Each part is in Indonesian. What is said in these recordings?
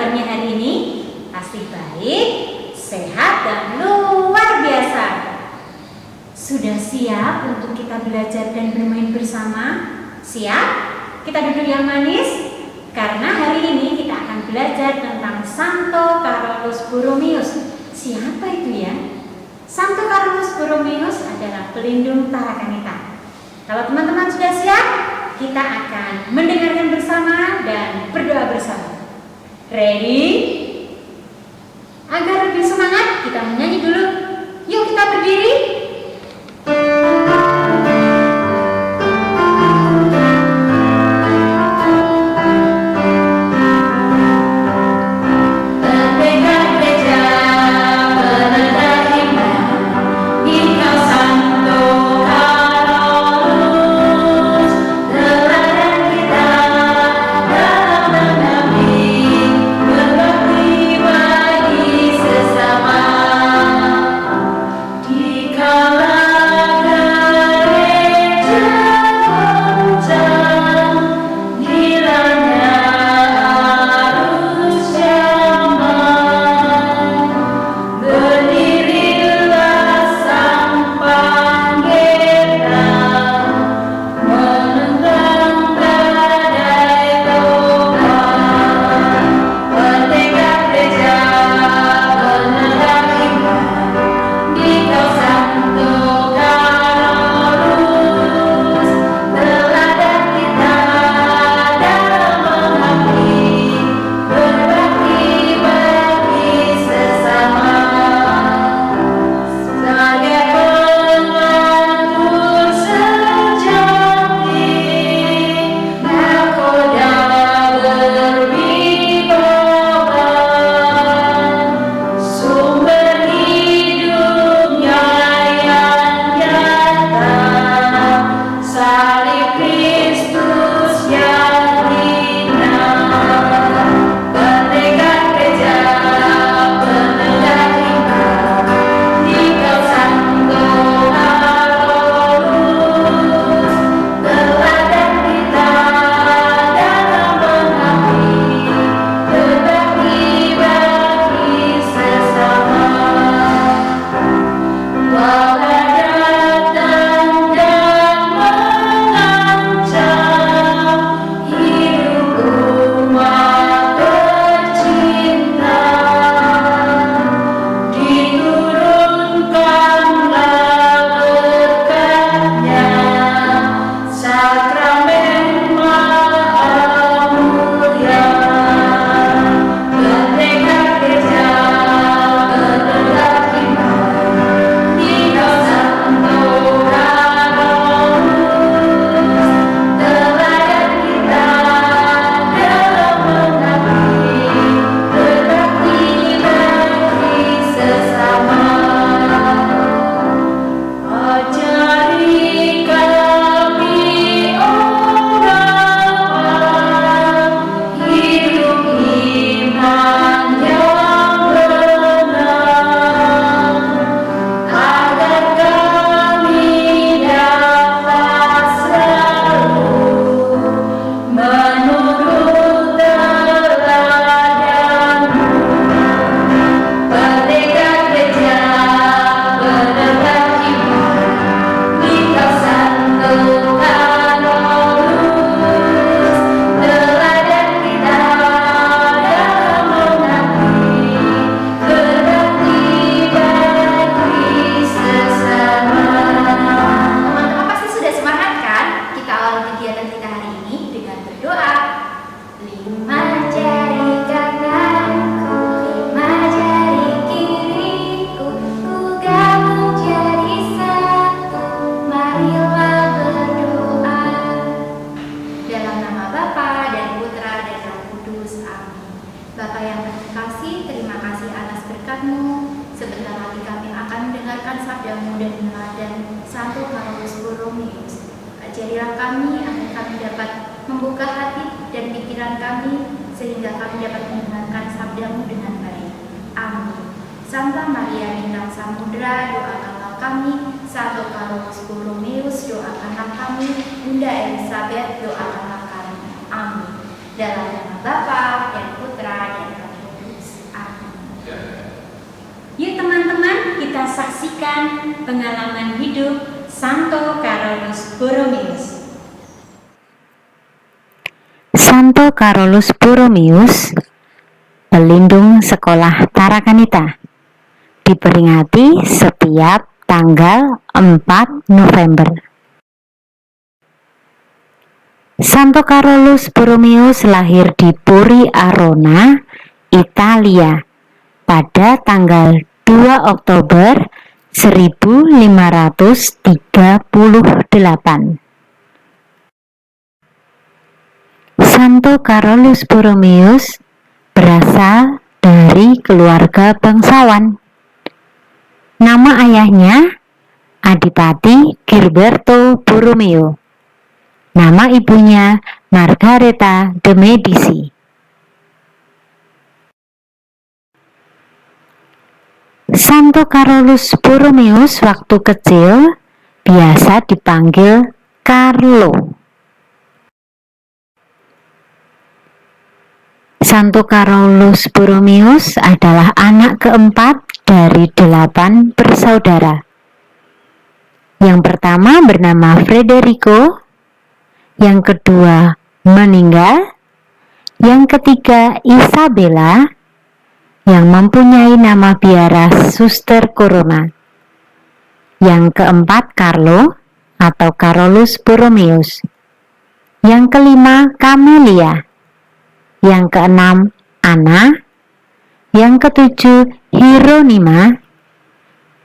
kabarnya hari ini? Pasti baik, sehat, dan luar biasa. Sudah siap untuk kita belajar dan bermain bersama? Siap? Kita duduk yang manis? Karena hari ini kita akan belajar tentang Santo Carolus Borromeus. Siapa itu ya? Santo Carolus Borromeus adalah pelindung tarakan kita. Kalau teman-teman sudah siap, kita akan mendengarkan bersama dan berdoa bersama. Ready? Agar lebih semangat, kita menyanyi dulu. Yuk kita berdiri. Ajarilah kami agar kami dapat membuka hati dan pikiran kami sehingga kami dapat mendengarkan sabda-Mu dengan baik. Amin. Santa Maria Bintang Samudra, doakanlah kami. Santo Carolus Borromeus, doakanlah kami. Bunda Elizabeth, doakanlah kami. Amin. Dalam nama Bapa dan Putra dan Roh kita saksikan pengalaman hidup Santo Carolus Borromeus. Santo Carolus Borromeus, pelindung sekolah Tarakanita, diperingati setiap tanggal 4 November. Santo Carolus Borromeus lahir di Pori Arona, Italia pada tanggal 2 Oktober 1538. Santo Carolus Borromeus berasal dari keluarga bangsawan. Nama ayahnya Adipati Gilberto Borromeo. Nama ibunya Margareta de Medici. Santo Carolus Borromeus waktu kecil biasa dipanggil Carlo. Santo Carolus Borromeus adalah anak keempat dari 8 bersaudara. Yang pertama bernama Federico, yang kedua meninggal, yang ketiga Isabella, yang mempunyai nama biara Suster Corona, yang keempat Carlo atau Carolus Borromeus, yang kelima Camelia, yang keenam Anna, yang ketujuh Hieronima,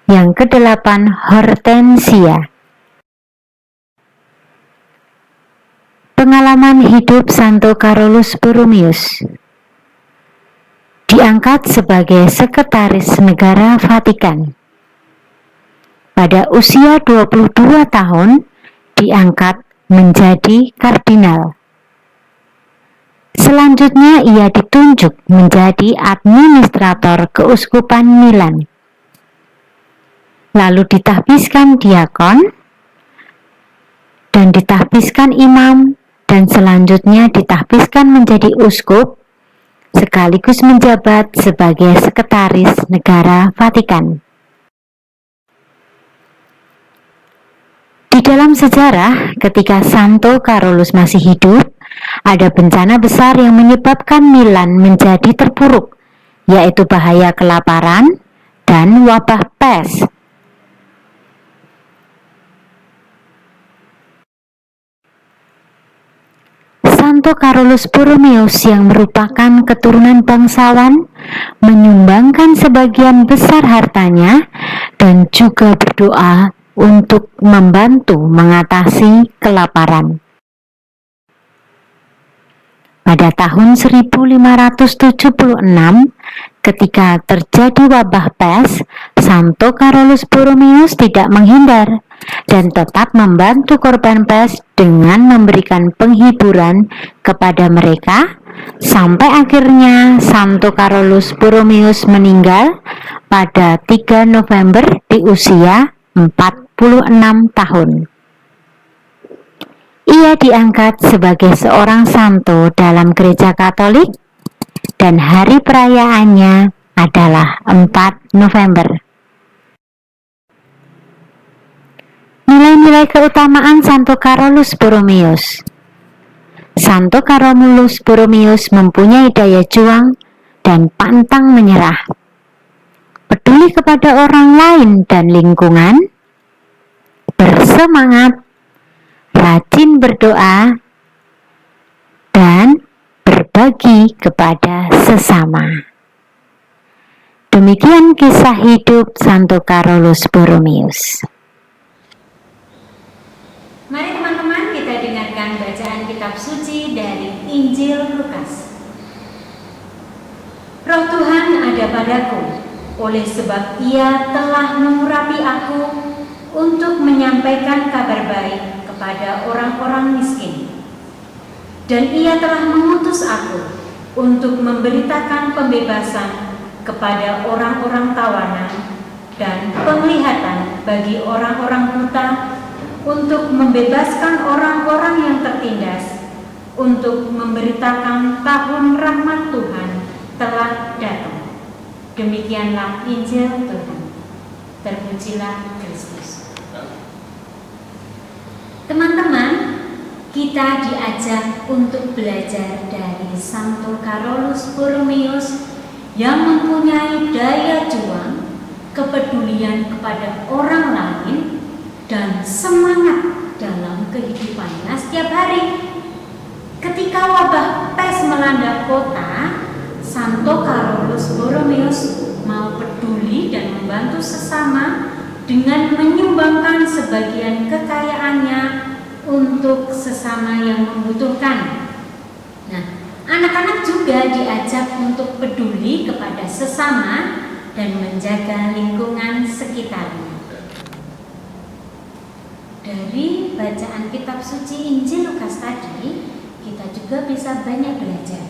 yang kedelapan Hortensia. Pengalaman hidup Santo Carolus Borromeus. Diangkat sebagai sekretaris negara Vatikan. Pada usia 22 tahun diangkat menjadi kardinal. Selanjutnya ia ditunjuk menjadi administrator keuskupan Milan. Lalu ditahbiskan diakon dan ditahbiskan imam, dan selanjutnya ditahbiskan menjadi uskup, sekaligus menjabat sebagai sekretaris negara Vatikan. Di dalam sejarah, ketika Santo Carolus masih hidup, ada bencana besar yang menyebabkan Milan menjadi terpuruk, yaitu bahaya kelaparan dan wabah pes. Santo Carolus Borromeus yang merupakan keturunan bangsawan menyumbangkan sebagian besar hartanya dan juga berdoa untuk membantu mengatasi kelaparan. Pada tahun 1576, ketika terjadi wabah pes, Santo Carolus Borromeus tidak menghindar dan tetap membantu korban pes dengan memberikan penghiburan kepada mereka, sampai akhirnya Santo Carolus Borromeus meninggal pada 3 November di usia 46 tahun. Ia diangkat sebagai seorang santo dalam Gereja Katolik dan hari perayaannya adalah 4 November. Nilai-nilai keutamaan Santo Carolus Borromeus. Santo Carolus Borromeus mempunyai daya juang dan pantang menyerah, peduli kepada orang lain dan lingkungan, bersemangat, rajin berdoa, dan berbagi kepada sesama. Demikian kisah hidup Santo Carolus Borromeus. Mari teman-teman kita dengarkan bacaan kitab suci dari Injil Lukas. Roh Tuhan ada padaku, oleh sebab Ia telah mengurapi aku untuk menyampaikan kabar baik kepada orang-orang miskin. Dan Ia telah mengutus aku untuk memberitakan pembebasan kepada orang-orang tawanan dan penglihatan bagi orang-orang buta, untuk membebaskan orang-orang yang tertindas, untuk memberitakan tahun rahmat Tuhan telah datang. Demikianlah Injil Tuhan. Terpujilah Kristus. Teman-teman, kita diajak untuk belajar dari Santo Carolus Borromeus yang mempunyai daya juang, kepedulian kepada orang lain, dan semangat dalam kehidupannya setiap hari. Ketika wabah pes melanda kota, Santo Carolus Borromeus mau peduli dan membantu sesama dengan menyumbangkan sebagian kekayaannya untuk sesama yang membutuhkan. Nah, anak-anak juga diajak untuk peduli kepada sesama dan menjaga lingkungan sekitarnya. Dari bacaan kitab suci Injil Lukas tadi, kita juga bisa banyak belajar.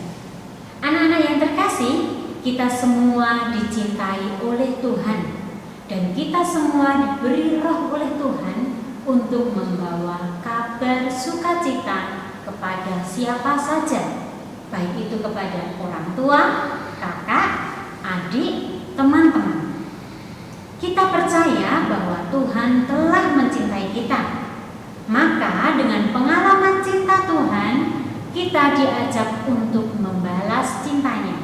Anak-anak yang terkasih, kita semua dicintai oleh Tuhan dan kita semua diberi roh oleh Tuhan untuk membawa kabar sukacita kepada siapa saja, baik itu kepada orang tua, kakak, adik, teman-teman. Kita percaya bahwa Tuhan telah mencintai kita. Maka dengan pengalaman cinta Tuhan, kita diajak untuk membalas cintanya.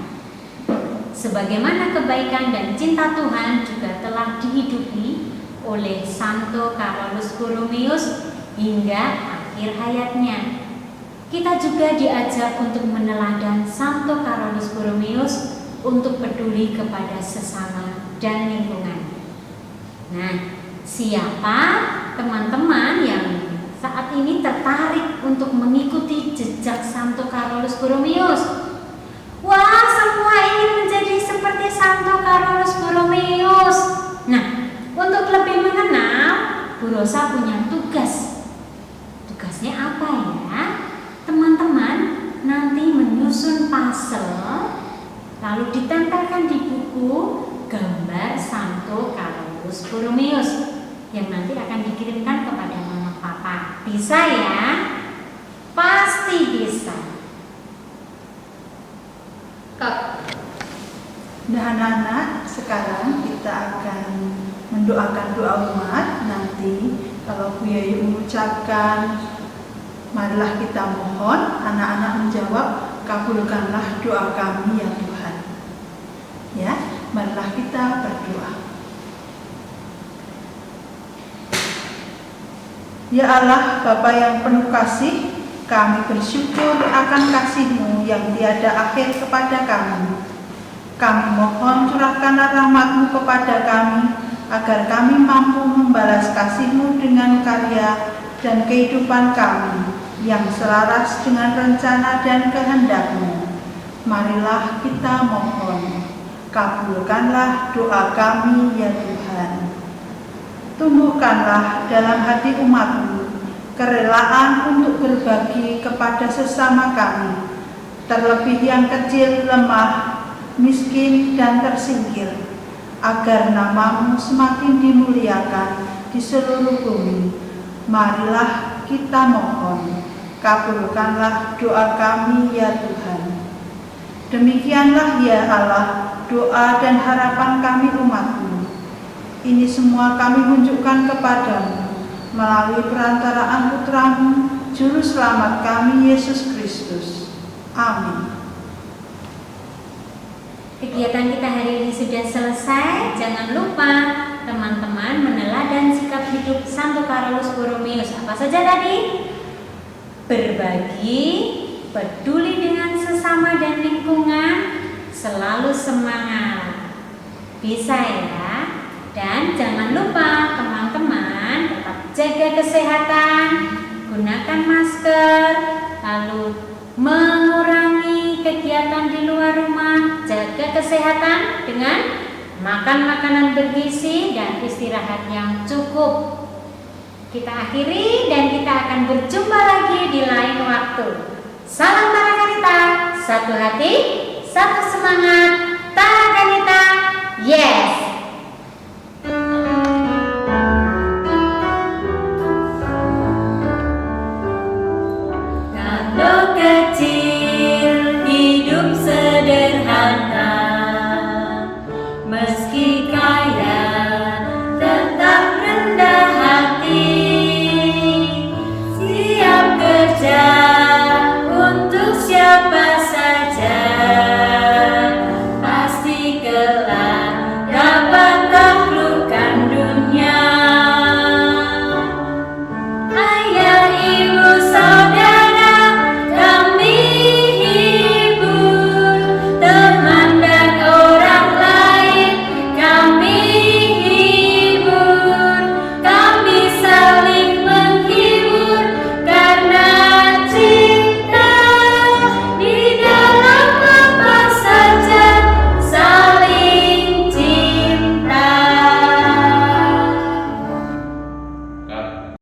Sebagaimana kebaikan dan cinta Tuhan juga telah dihidupi oleh Santo Carolus Borromeus hingga akhir hayatnya. Kita juga diajak untuk meneladani Santo Carolus Borromeus untuk peduli kepada sesama dan lingkungan. Nah, siapa teman-teman yang saat ini tertarik untuk mengikuti jejak Santo Carolus Borromeus? Wah, semua ingin menjadi seperti Santo Carolus Borromeus. Nah, untuk lebih mengenal, Bu Rosa punya tugas. Tugasnya apa ya? Teman-teman nanti menyusun puzzle, lalu ditempelkan di buku gambar Santo Carolus Borromeus yang nanti akan dikirimkan kepada mama papa. Bisa ya? Pasti bisa. Nah anak-anak, sekarang kita akan mendoakan doa umat. Nanti kalau Bu Yayu mengucapkan marilah kita mohon, anak-anak menjawab kabulkanlah doa kami ya Tuhan. Ya, marilah kita berdoa. Ya Allah, Bapa yang penuh kasih, kami bersyukur akan kasih-Mu yang tiada akhir kepada kami. Kami mohon curahkanlah rahmat-Mu kepada kami, agar kami mampu membalas kasih-Mu dengan karya dan kehidupan kami yang selaras dengan rencana dan kehendak-Mu. Marilah kita mohon, kabulkanlah doa kami ya Tuhan. Tumbuhkanlah dalam hati umat-Mu kerelaan untuk berbagi kepada sesama kami, terlebih yang kecil, lemah, miskin, dan tersingkir, agar nama-Mu semakin dimuliakan di seluruh bumi. Marilah kita mohon, kabulkanlah doa kami ya Tuhan. Demikianlah ya Allah, doa dan harapan kami umat-Mu. Ini semua kami tunjukkan kepadamu melalui perantaraan Putra-Mu, Juru Selamat kami, Yesus Kristus. Amin. Kegiatan kita hari ini sudah selesai. Jangan lupa teman-teman meneladani sikap hidup Santo Carolus Borromeus. Apa saja tadi? Berbagi, peduli dengan sesama dan lingkungan, selalu semangat. Bisa ya? Dan jangan lupa teman-teman tetap jaga kesehatan, gunakan masker, lalu mengurangi kegiatan di luar rumah, jaga kesehatan dengan makan makanan bergizi dan istirahat yang cukup. Kita akhiri dan kita akan berjumpa lagi di lain waktu. Salam Tarakanita, satu hati, satu semangat. Tarakanita, yes! Meski kaya bekerja